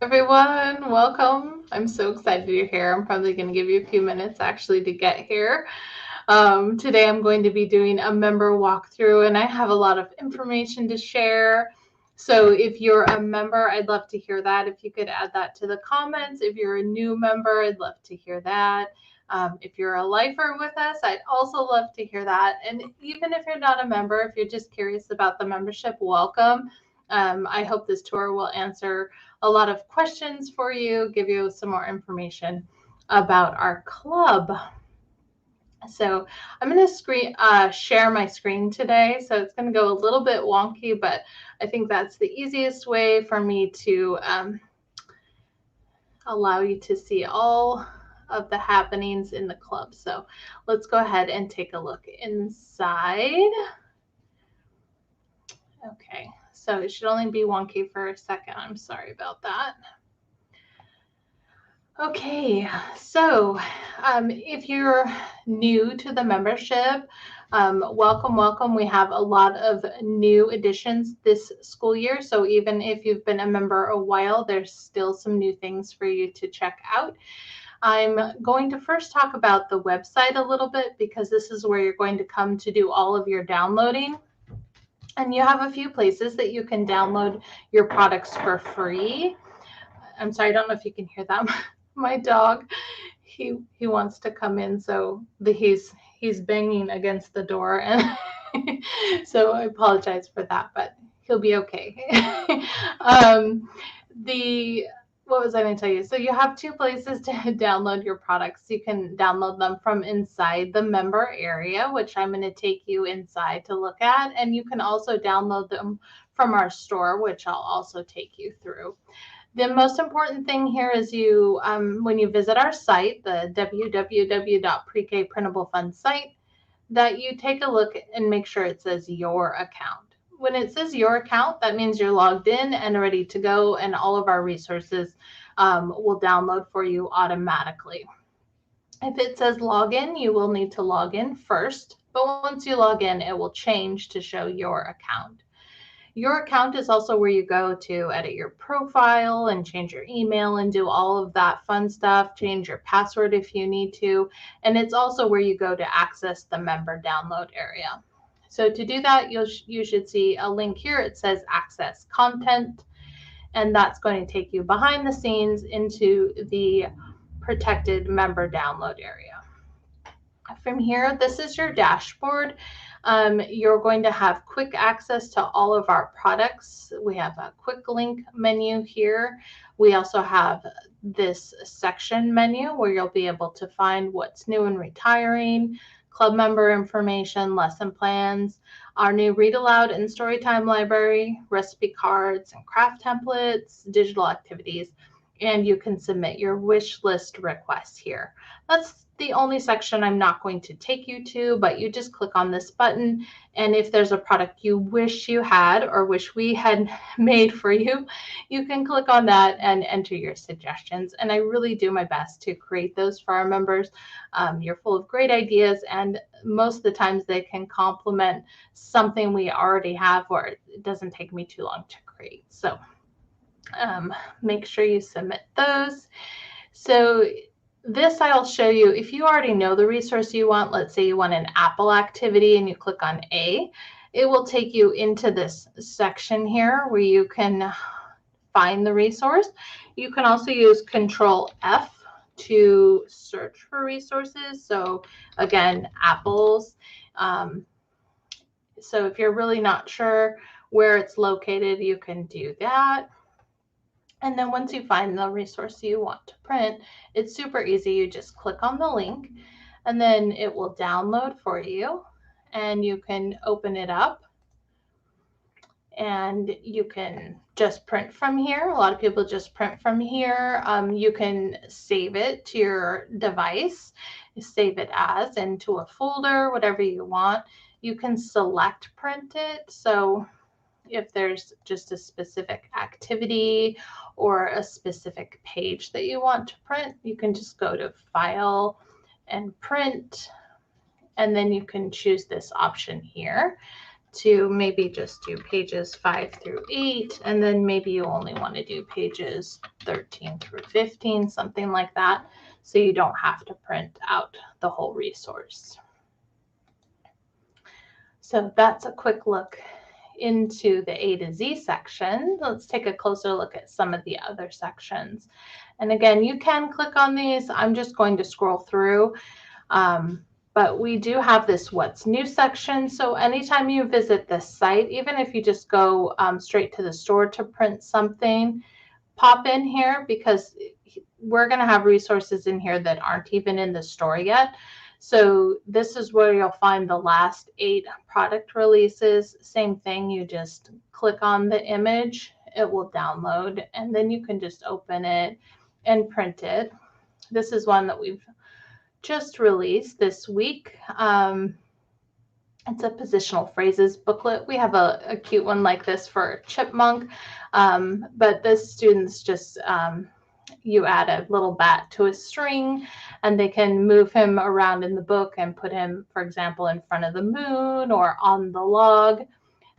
Everyone, welcome. I'm so excited you're here. I'm probably going to give you a few minutes actually to get here. Today I'm going to be doing a member walkthrough and I have a lot of information to share. So if you're a member, I'd love to hear that. If you could add that to the comments. If you're a new member, I'd love to hear that. If you're a lifer with us, I'd also love to hear that. And even if you're not a member, if you're just curious about the membership, welcome. I hope this tour will answer a lot of questions for you, give you some more information about our club. So I'm going to share my screen today. So it's going to go a little bit wonky, but I think that's the easiest way for me to allow you to see all of the happenings in the club. So let's go ahead and take a look inside. Okay, so it should only be wonky for a second. I'm sorry about that. Okay, so if you're new to the membership, welcome. We have a lot of new additions this school year. So even if you've been a member a while, there's still some new things for you to check out. I'm going to first talk about the website a little bit because this is where you're going to come to do all of your downloading. And you have a few places that you can download your products for free. I'm sorry, I don't know if you can hear that. My dog, he wants to come in, so he's banging against the door, and so I apologize for that, but he'll be okay. What was I going to tell you? So you have two places to download your products. You can download them from inside the member area, which I'm going to take you inside to look at, and you can also download them from our store, which I'll also take you through. The most important thing here is when you visit our site, the www.Pre-K Printable Fund site, that you take a look and make sure it says your account. When it says your account, that means you're logged in and ready to go, and all of our resources will download for you automatically. If it says login, you will need to log in first, but once you log in, it will change to show your account. Your account is also where you go to edit your profile and change your email and do all of that fun stuff, change your password if you need to. And it's also where you go to access the member download area. So to do that, you should see a link here. It says access content, and that's going to take you behind the scenes into the protected member download area. From here, this is your dashboard. You're going to have quick access to all of our products. We have a quick link menu here. We also have this section menu where you'll be able to find what's new and retiring, club member information, lesson plans, our new ReadAloud and Storytime library, recipe cards and craft templates, digital activities, and you can submit your wish list requests here. That's the only section I'm not going to take you to, but you just click on this button, and if there's a product you wish you had or wish we had made for you, you can click on that and enter your suggestions. And I really do my best to create those for our members. You're full of great ideas, and most of the times they can complement something we already have, or it doesn't take me too long to create. So make sure you submit those. So this I'll show you. If you already know the resource you want, let's say you want an Apple activity and you click on A, it will take you into this section here where you can find the resource. You can also use Control F to search for resources. So again, apples. So if you're really not sure where it's located, you can do that. And then once you find the resource you want to print, it's super easy. You just click on the link and then it will download for you, and you can open it up and you can just print from here. A lot of people just print from here. You can save it to your device, save it as into a folder, whatever you want. You can select print it. So if there's just a specific activity or a specific page that you want to print, you can just go to File and Print, and then you can choose this option here to maybe just do pages 5 through 8, and then maybe you only want to do pages 13 through 15, something like that, so you don't have to print out the whole resource. So that's a quick look into the A to Z section. Let's take a closer look at some of the other sections. And again, you can click on these. I'm just going to scroll through. But we do have this What's New section. So anytime you visit this site, even if you just go straight to the store to print something, pop in here, because we're going to have resources in here that aren't even in the store yet. So this is where you'll find the last 8 product releases. Same thing, you just click on the image, it will download, and then you can just open it and print it. This is one that we've just released this week. It's a positional phrases booklet. We have a cute one like this for Chipmunk, but this student's just, you add a little bat to a string and they can move him around in the book and put him, for example, in front of the moon or on the log.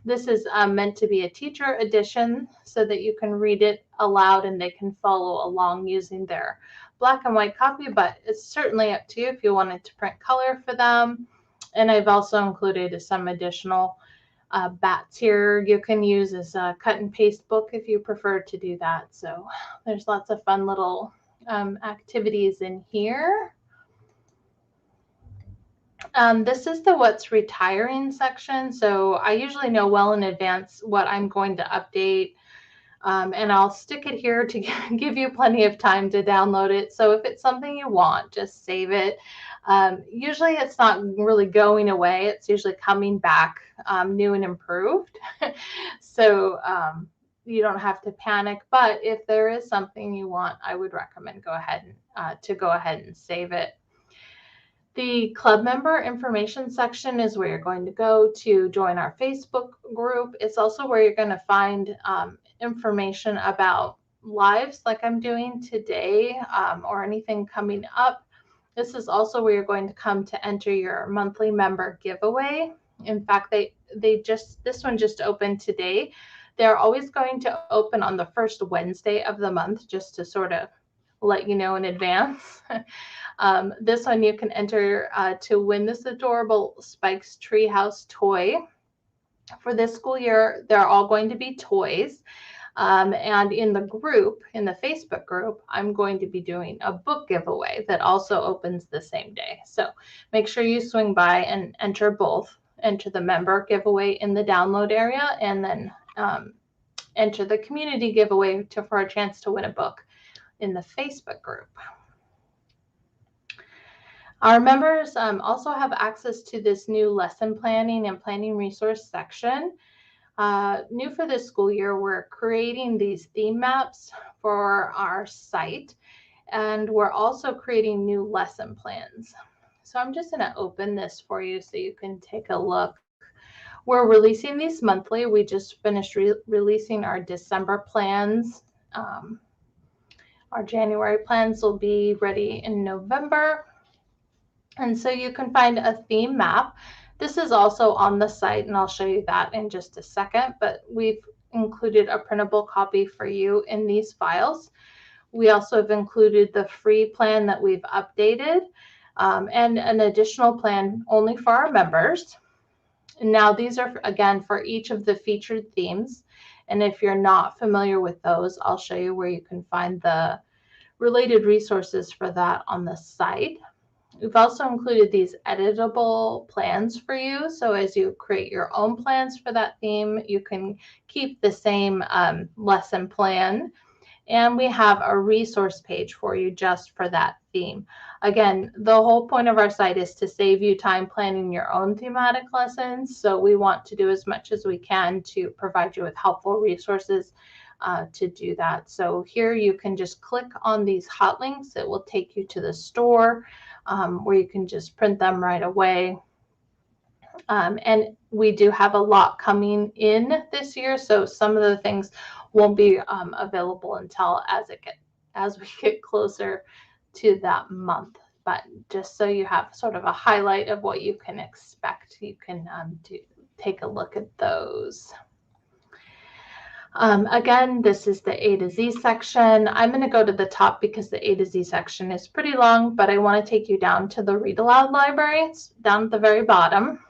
This is meant to be a teacher edition so that you can read it aloud and they can follow along using their black and white copy, but it's certainly up to you if you wanted to print color for them. And I've also included some additional bats here you can use as a cut and paste book if you prefer to do that. So there's lots of fun little activities in here. This is the What's Retiring section. So I usually know well in advance what I'm going to update. And I'll stick it here to give you plenty of time to download it. So if it's something you want, just save it. Usually it's not really going away. It's usually coming back new and improved. So you don't have to panic. But if there is something you want, I would recommend go ahead and save it. The club member information section is where you're going to go to join our Facebook group. It's also where you're going to find information about lives like I'm doing today, or anything coming up. This is also where you're going to come to enter your monthly member giveaway. In fact, this one just opened today. They're always going to open on the first Wednesday of the month, just to sort of let you know in advance. This one you can enter to win this adorable Spike's Treehouse toy. For this school year, they're all going to be toys. And in the group, in the Facebook group, I'm going to be doing a book giveaway that also opens the same day. So make sure you swing by and enter both. Enter the member giveaway in the download area, and then enter the community giveaway for a chance to win a book in the Facebook group. Our members also have access to this new lesson planning and planning resource section. New for this school year, we're creating these theme maps for our site, and we're also creating new lesson plans. So I'm just going to open this for you so you can take a look. We're releasing these monthly. We just finished releasing our December plans. Our January plans will be ready in November. And so you can find a theme map. This is also on the site, and I'll show you that in just a second, but we've included a printable copy for you in these files. We also have included the free plan that we've updated, and an additional plan only for our members. And now these are, again, for each of the featured themes. And if you're not familiar with those, I'll show you where you can find the related resources for that on the site. We've also included these editable plans for you. So as you create your own plans for that theme, you can keep the same lesson plan. And we have a resource page for you just for that theme. Again, the whole point of our site is to save you time planning your own thematic lessons. So we want to do as much as we can to provide you with helpful resources to do that. So here you can just click on these hot links. It will take you to the store where you can just print them right away. And we do have a lot coming in this year, so some of the things won't be available until as we get closer to that month. But just so you have sort of a highlight of what you can expect, you can take a look at those. Again, this is the A to Z section. I'm going to go to the top because the A to Z section is pretty long, but I want to take you down to the ReadAloud Library. It's down at the very bottom.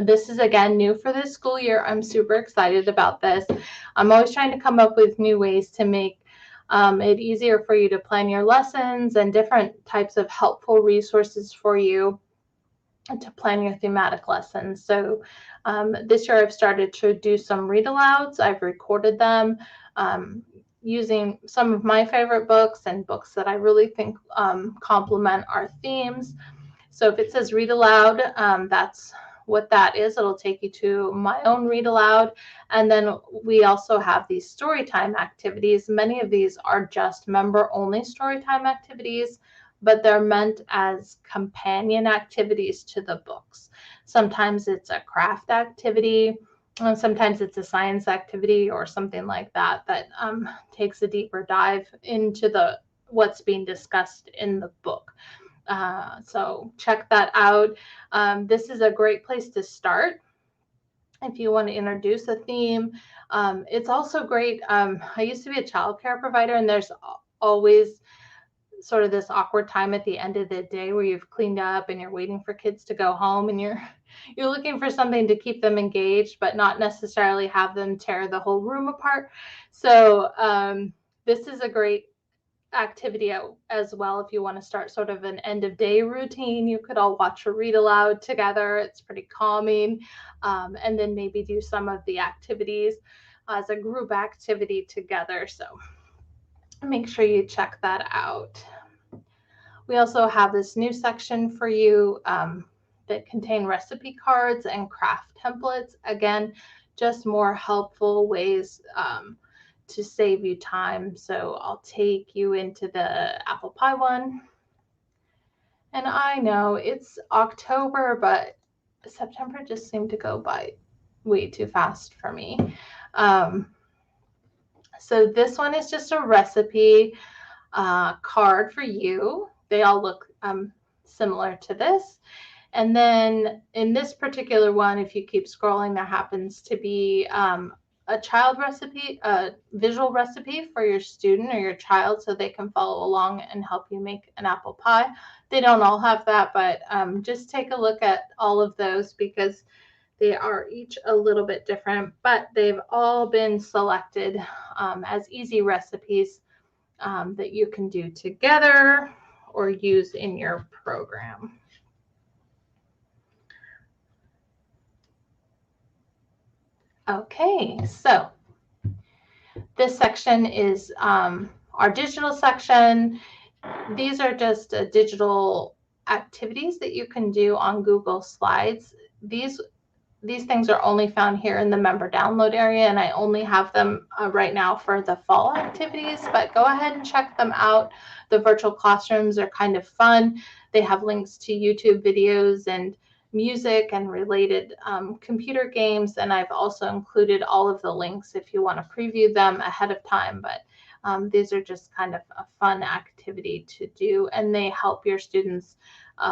This is, again, new for this school year. I'm super excited about this. I'm always trying to come up with new ways to make it easier for you to plan your lessons and different types of helpful resources for you to plan your thematic lessons. So this year I've started to do some read alouds. I've recorded them using some of my favorite books and books that I really think complement our themes. So if it says read aloud, that's what that is. It'll take you to my own read aloud. And then we also have these story time activities. Many of these are just member only story time activities, but they're meant as companion activities to the books. Sometimes it's a craft activity, and sometimes it's a science activity or something like that that takes a deeper dive into what's being discussed in the book. So check that out. This is a great place to start if you want to introduce a theme. It's also great. I used to be a childcare provider, and there's always sort of this awkward time at the end of the day where you've cleaned up and you're waiting for kids to go home, and you're looking for something to keep them engaged, but not necessarily have them tear the whole room apart. So this is a great activity as well. If you want to start sort of an end of day routine, you could all watch a read aloud together. It's pretty calming. And then maybe do some of the activities as a group activity together. So make sure you check that out. We also have this new section for you that contain recipe cards and craft templates. Again, just more helpful ways to save you time. So I'll take you into the apple pie one. And I know it's October, but September just seemed to go by way too fast for me. So this one is just a recipe card for you. They all look similar to this. And then in this particular one, if you keep scrolling, there happens to be a child recipe, a visual recipe for your student or your child so they can follow along and help you make an apple pie. They don't all have that, but just take a look at all of those because they are each a little bit different, but they've all been selected as easy recipes that you can do together or use in your program. Okay, so this section is our digital section. These are just digital activities that you can do on Google Slides. These things are only found here in the member download area, and I only have them right now for the fall activities, but go ahead and check them out. The virtual classrooms are kind of fun. They have links to YouTube videos and music and related computer games, and I've also included all of the links if you want to preview them ahead of time, but these are just kind of a fun activity to do, and they help your students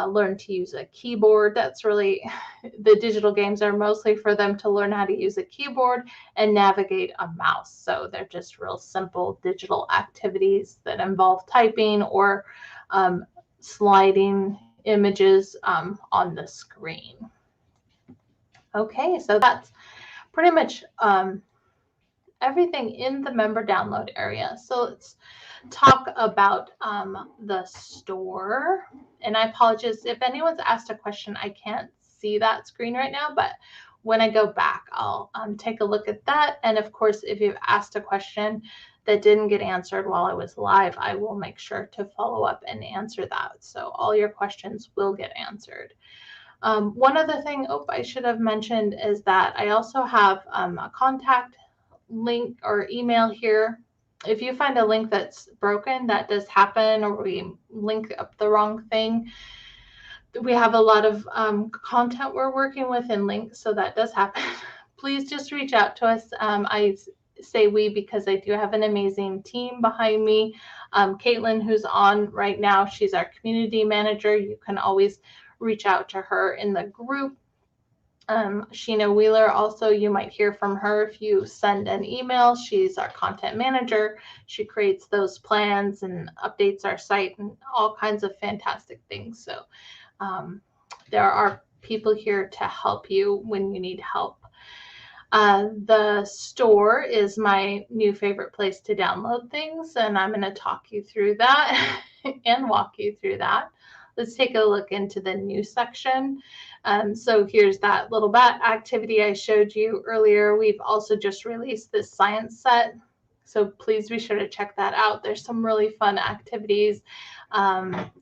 learn to use a keyboard. That's really, the digital games are mostly for them to learn how to use a keyboard and navigate a mouse. So they're just real simple digital activities that involve typing or sliding images on the screen. Okay, so that's pretty much everything in the member download area. So let's talk about the store. And I apologize if anyone's asked a question, I can't see that screen right now, but when I go back, I'll take a look at that. And of course, if you've asked a question that didn't get answered while I was live, I will make sure to follow up and answer that. So all your questions will get answered. One other thing I should have mentioned is that I also have a contact link or email here. If you find a link that's broken, that does happen, or we link up the wrong thing. We have a lot of content we're working with and links, so that does happen. Please just reach out to us. I say we because I do have an amazing team behind me. Caitlin, who's on right now, she's our community manager. You can always reach out to her in the group. Sheena Wheeler, also, you might hear from her if you send an email. She's our content manager. She creates those plans and updates our site and all kinds of fantastic things. So there are people here to help you when you need help. The store is my new favorite place to download things, and I'm going to talk you through that and walk you through that. Let's take a look into the new section. So here's that little bat activity I showed you earlier. We've also just released this science set, so please be sure to check that out. There's some really fun activities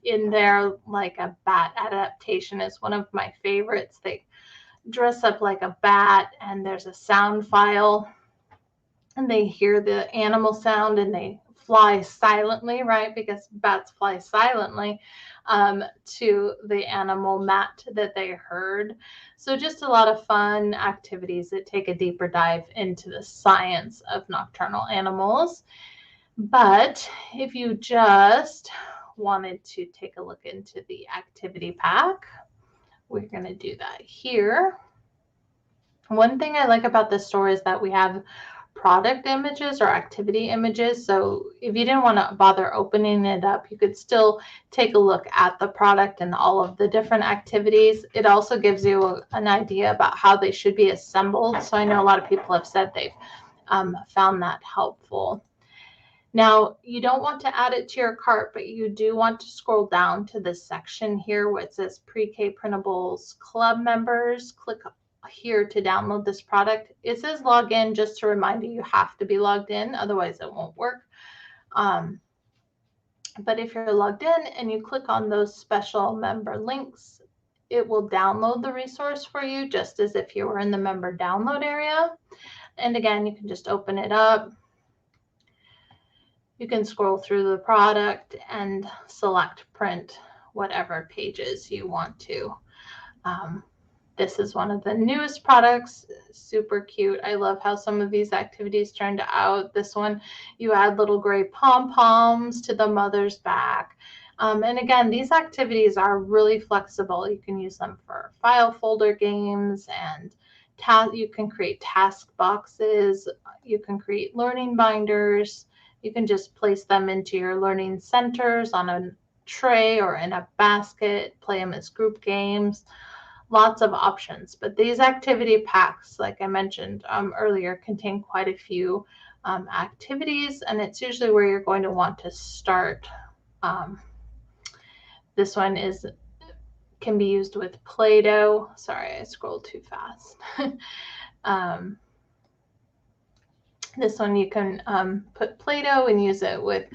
in there, like a bat adaptation is one of my favorites. They dress up like a bat, and there's a sound file, and they hear the animal sound and they fly silently, right? Because bats fly silently to the animal mat that they heard. So just a lot of fun activities that take a deeper dive into the science of nocturnal animals. But if you just wanted to take a look into the activity pack, we're going to do that here. One thing I like about this store is that we have product images or activity images. So if you didn't want to bother opening it up, you could still take a look at the product and all of the different activities. It also gives you an idea about how they should be assembled. So I know a lot of people have said they've found that helpful. Now, you don't want to add it to your cart, but you do want to scroll down to this section here where it says Pre-K Printables Club Members. Click here to download this product. It says log in just to remind you have to be logged in, otherwise it won't work. But if you're logged in and you click on those special member links, it will download the resource for you just as if you were in the member download area. And again, you can just open it up. You can scroll through the product and select print whatever pages you want to. This is one of the newest products, super cute. I love how some of these activities turned out. This one, you add little gray pom-poms to the mother's back. And again, these activities are really flexible. You can use them for file folder games, and you can create task boxes. You can create learning binders. You can just place them into your learning centers on a tray or in a basket, play them as group games. Lots of options, but these activity packs, like I mentioned earlier, contain quite a few activities, and it's usually where you're going to want to start. This one can be used with Play-Doh. Sorry, I scrolled too fast. This one you can put Play-Doh and use it with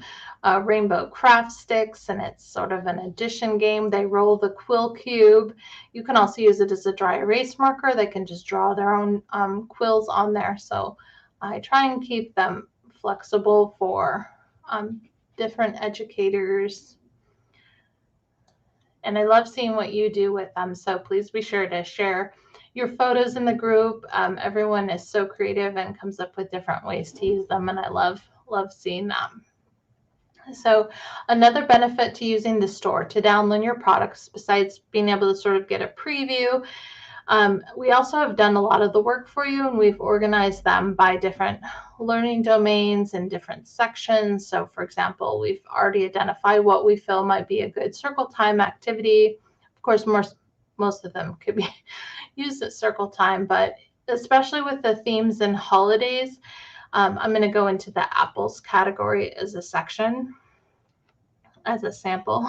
rainbow craft sticks, and it's sort of an addition game. They roll the quill cube. You can also use it as a dry erase marker. They can just draw their own quills on there. So I try and keep them flexible for different educators. And I love seeing what you do with them. So please be sure to share your photos in the group. Everyone is so creative and comes up with different ways to use them, and I love seeing them. So another benefit to using the store to download your products, besides being able to sort of get a preview, we also have done a lot of the work for you, and we've organized them by different learning domains and different sections. So for example, we've already identified what we feel might be a good circle time activity. Of course, most of them could be used at circle time, but especially with the themes and holidays, I'm going to go into the apples category as a section, as a sample.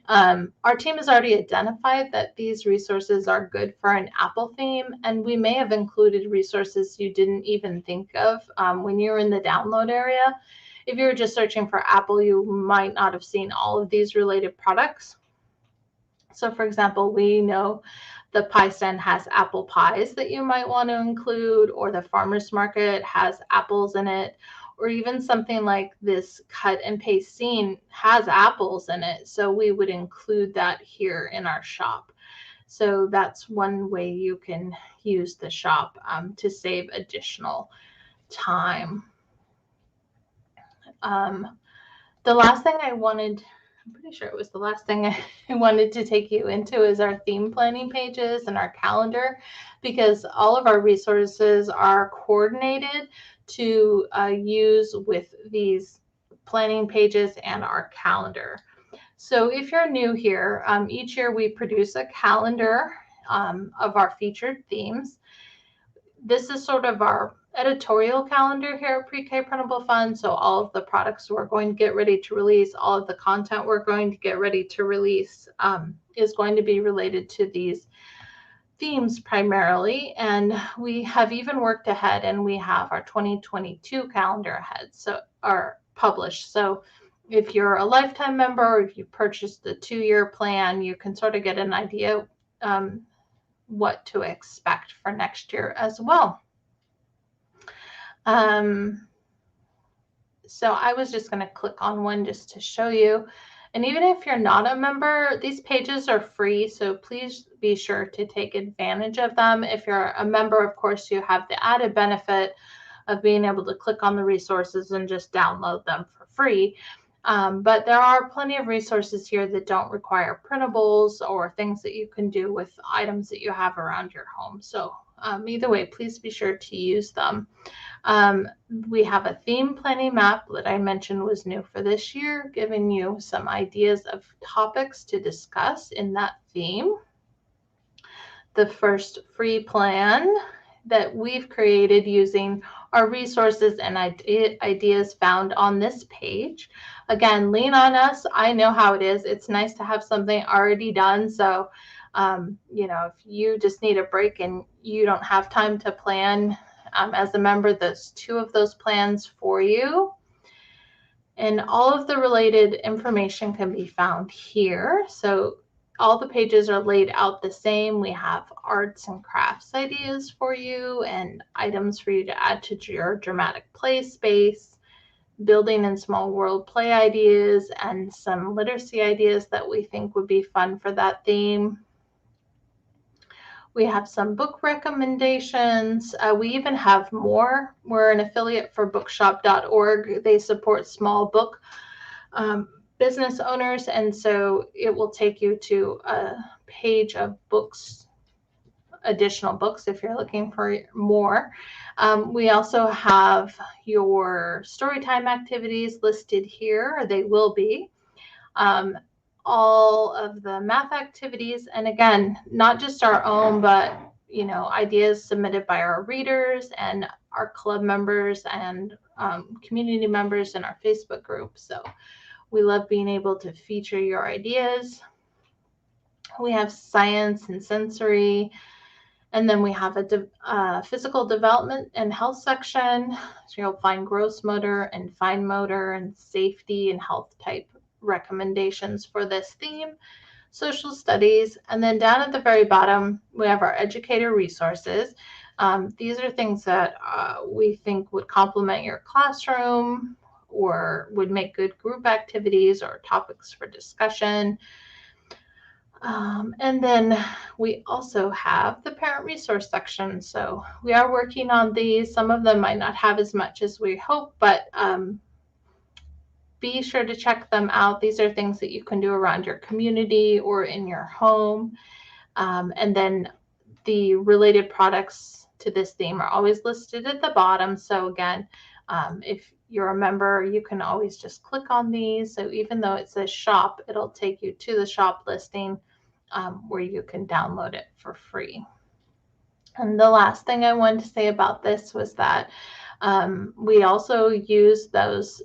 Our team has already identified that these resources are good for an apple theme, and we may have included resources you didn't even think of when you were in the download area. If you were just searching for apple, you might not have seen all of these related products. So for example, we know the pie stand has apple pies that you might want to include, or the farmer's market has apples in it, or even something like this cut and paste scene has apples in it. So we would include that here in our shop. So that's one way you can use the shop to save additional time. The last thing I wanted I'm pretty sure it was the last thing I wanted to take you into is our theme planning pages and our calendar, because all of our resources are coordinated to use with these planning pages and our calendar. So if you're new here, each year we produce a calendar of our featured themes. This is sort of our editorial calendar here at Pre-K Printable Fund. So all of the products we're going to get ready to release, all of the content we're going to get ready to release is going to be related to these themes primarily. And we have even worked ahead, and we have our 2022 calendar ahead, so are published. So if you're a lifetime member, or if you purchased the 2-year plan, you can sort of get an idea what to expect for next year as well. So I was just going to click on one just to show you. And even if you're not a member, these pages are free, so please be sure to take advantage of them. If you're a member, of course, you have the added benefit of being able to click on the resources and just download them for free. But there are plenty of resources here that don't require printables or things that you can do with items that you have around your home. So either way, please be sure to use them. We have a theme planning map that I mentioned was new for this year, giving you some ideas of topics to discuss in that theme. The first free plan that we've created using our resources and ideas found on this page. Again, lean on us. I know how it is. It's nice to have something already done. So, if you just need a break and you don't have time to plan as a member, there's 2 of those plans for you. And all of the related information can be found here. So all the pages are laid out the same. We have arts and crafts ideas for you and items for you to add to your dramatic play space, building and small world play ideas, and some literacy ideas that we think would be fun for that theme. We have some book recommendations. We even have more. We're an affiliate for bookshop.org. They support small book business owners, and so it will take you to a page of books, additional books if you're looking for more. We also have your storytime activities listed here. They will be. All of the math activities, and again, not just our own, but ideas submitted by our readers and our club members and community members in our Facebook group. So we love being able to feature your ideas. We have science and sensory, and then we have a physical development and health section. So you'll find gross motor and fine motor and safety and health type recommendations for this theme, social studies, and then down at the very bottom we have our educator resources. These are things that we think would complement your classroom or would make good group activities or topics for discussion. And then we also have the parent resource section. So we are working on these. Some of them might not have as much as we hope, but be sure to check them out. These are things that you can do around your community or in your home. And then the related products to this theme are always listed at the bottom. So again, if you're a member, you can always just click on these. So even though it says shop, it'll take you to the shop listing where you can download it for free. And the last thing I wanted to say about this was that we also use those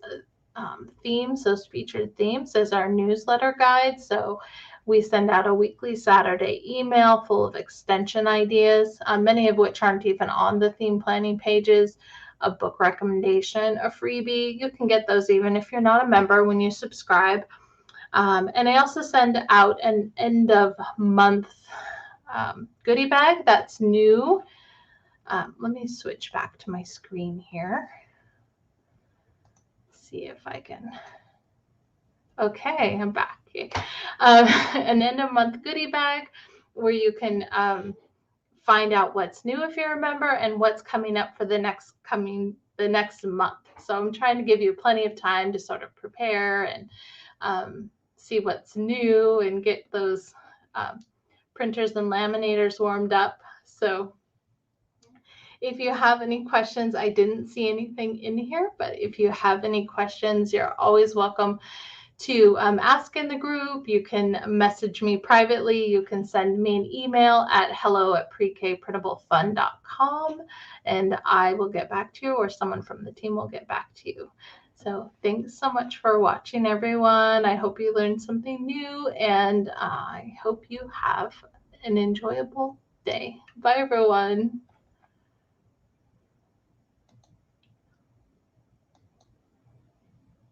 themes, those featured themes, as our newsletter guide. So we send out a weekly Saturday email full of extension ideas, many of which aren't even on the theme planning pages, a book recommendation, a freebie. You can get those even if you're not a member when you subscribe. And I also send out an end of month goodie bag that's new. Let me switch back to my screen here. See if I can. Okay, I'm back. An end of month goodie bag where you can find out what's new if you're a member and what's coming up for the next month. So I'm trying to give you plenty of time to sort of prepare and see what's new and get those printers and laminators warmed up. So if you have any questions, I didn't see anything in here, but if you have any questions, you're always welcome to ask in the group. You can message me privately. You can send me an email at hello@prekprintablefun.com, and I will get back to you, or someone from the team will get back to you. So thanks so much for watching, everyone. I hope you learned something new, and I hope you have an enjoyable day. Bye, everyone.